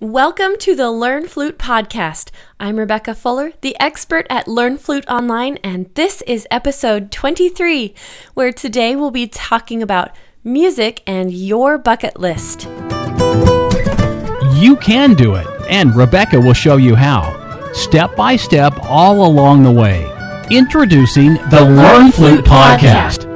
Welcome to the Learn Flute podcast. I'm Rebecca Fuller, the expert at Learn Flute Online, and this is episode 23, where today we'll be talking about music and your bucket list. You can do it, and Rebecca will show you how, step by step all along the way. Introducing the Learn Flute podcast.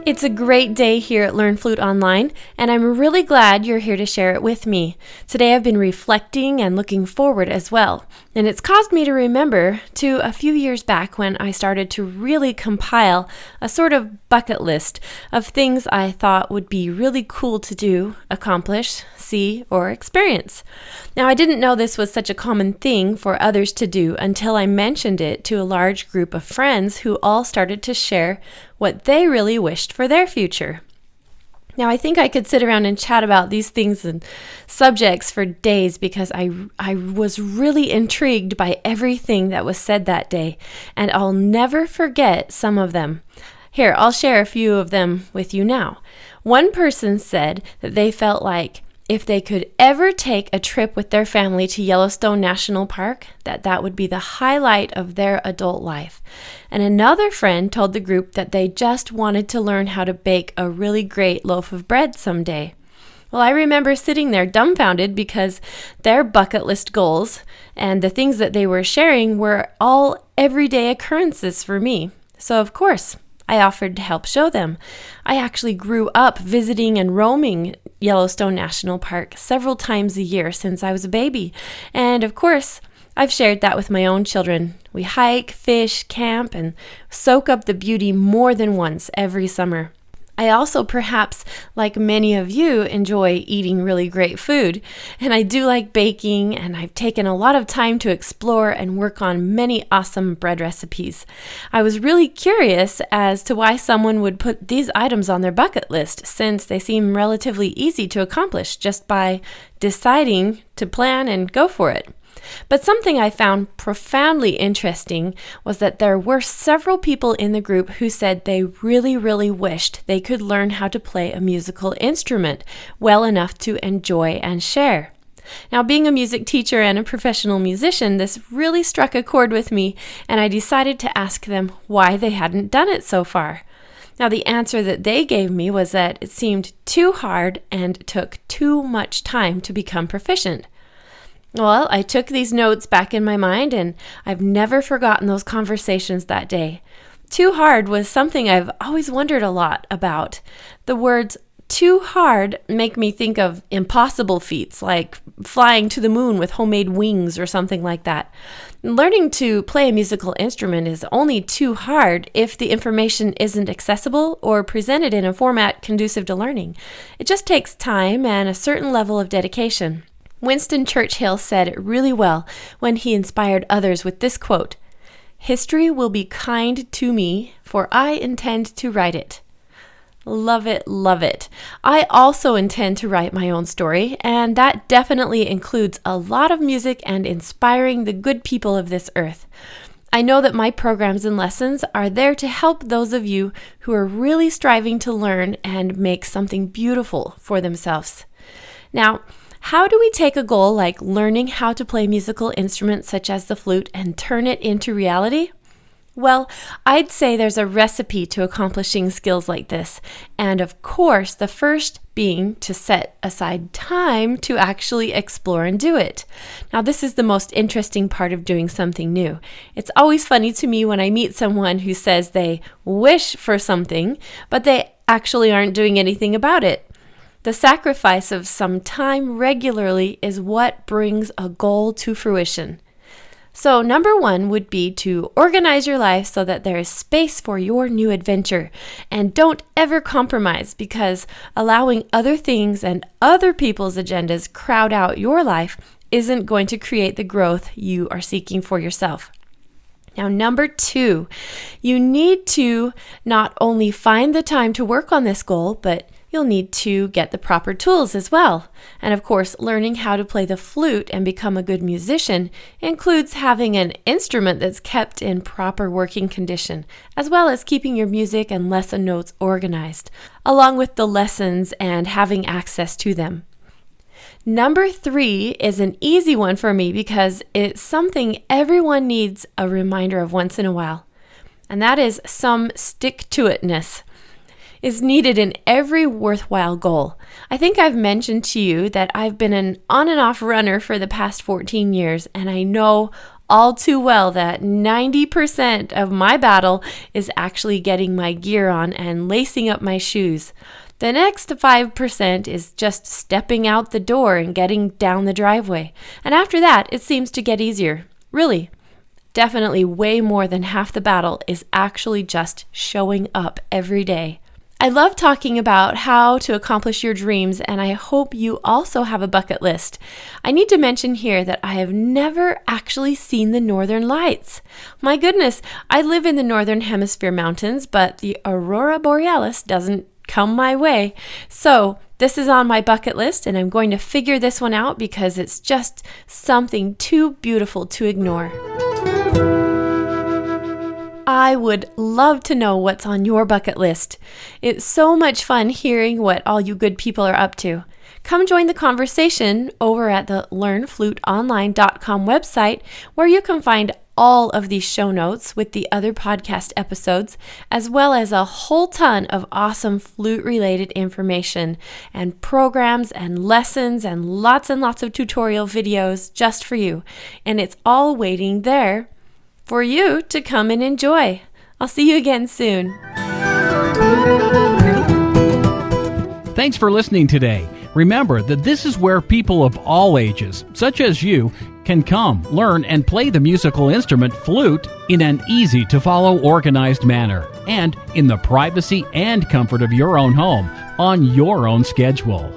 It's a great day here at Learn Flute Online, and I'm really glad you're here to share it with me. Today I've been reflecting and looking forward as well, and it's caused me to remember to a few years back when I started to really compile a sort of bucket list of things I thought would be really cool to do, accomplish, see, or experience. Now, I didn't know this was such a common thing for others to do until I mentioned it to a large group of friends who all started to share what they really wished for their future. Now, I think I could sit around and chat about these things and subjects for days because I was really intrigued by everything that was said that day, and I'll never forget some of them. Here, I'll share a few of them with you now. One person said that they felt like if they could ever take a trip with their family to Yellowstone National Park, that would be the highlight of their adult life. And another friend told the group that they just wanted to learn how to bake a really great loaf of bread someday. Well, I remember sitting there dumbfounded because their bucket list goals and the things that they were sharing were all everyday occurrences for me. So, of course, I offered to help show them. I actually grew up visiting and roaming Yellowstone National Park several times a year since I was a baby. And of course, I've shared that with my own children. We hike, fish, camp, and soak up the beauty more than once every summer. I also, perhaps like many of you, enjoy eating really great food. And I do like baking, and I've taken a lot of time to explore and work on many awesome bread recipes. I was really curious as to why someone would put these items on their bucket list, since they seem relatively easy to accomplish just by deciding to plan and go for it. But something I found profoundly interesting was that there were several people in the group who said they really wished they could learn how to play a musical instrument well enough to enjoy and share. Now, being a music teacher and a professional musician, this really struck a chord with me, and I decided to ask them why they hadn't done it so far. Now, the answer that they gave me was that it seemed too hard and took too much time to become proficient. Well, I took these notes back in my mind, and I've never forgotten those conversations that day. Too hard was something I've always wondered a lot about. The words too hard make me think of impossible feats, like flying to the moon with homemade wings or something like that. Learning to play a musical instrument is only too hard if the information isn't accessible or presented in a format conducive to learning. It just takes time and a certain level of dedication. Winston Churchill said it really well when he inspired others with this quote, "History will be kind to me, for I intend to write it." Love it, love it. I also intend to write my own story, and that definitely includes a lot of music and inspiring the good people of this earth. I know that my programs and lessons are there to help those of you who are really striving to learn and make something beautiful for themselves. Now, how do we take a goal like learning how to play musical instruments such as the flute and turn it into reality? Well, I'd say there's a recipe to accomplishing skills like this. And of course, the first being to set aside time to actually explore and do it. Now, this is the most interesting part of doing something new. It's always funny to me when I meet someone who says they wish for something, but they actually aren't doing anything about it. The sacrifice of some time regularly is what brings a goal to fruition. So number one would be to organize your life so that there is space for your new adventure. And don't ever compromise, because allowing other things and other people's agendas crowd out your life isn't going to create the growth you are seeking for yourself. Now, number two, you need to not only find the time to work on this goal, but you'll need to get the proper tools as well. And of course, learning how to play the flute and become a good musician includes having an instrument that's kept in proper working condition, as well as keeping your music and lesson notes organized, along with the lessons and having access to them. Number 3 is an easy one for me because it's something everyone needs a reminder of once in a while. And that is some stick-to-itness is needed in every worthwhile goal. I think I've mentioned to you that I've been an on and off runner for the past 14 years, and I know all too well that 90% of my battle is actually getting my gear on and lacing up my shoes. The next 5% is just stepping out the door and getting down the driveway. And after that, it seems to get easier. Really, definitely way more than half the battle is actually just showing up every day. I love talking about how to accomplish your dreams, and I hope you also have a bucket list. I need to mention here that I have never actually seen the Northern Lights. My goodness, I live in the Northern Hemisphere mountains, but the Aurora Borealis doesn't come my way. So this is on my bucket list, and I'm going to figure this one out because it's just something too beautiful to ignore. I would love to know what's on your bucket list. It's so much fun hearing what all you good people are up to. Come join the conversation over at the learnfluteonline.com website, where you can find all of these show notes with the other podcast episodes, as well as a whole ton of awesome flute-related information and programs and lessons and lots of tutorial videos just for you. And it's all waiting there for you to come and enjoy. I'll see you again soon. Thanks for listening today. Remember that this is where people of all ages, such as you, can come, learn, and play the musical instrument flute in an easy-to-follow, organized manner, and in the privacy and comfort of your own home, on your own schedule.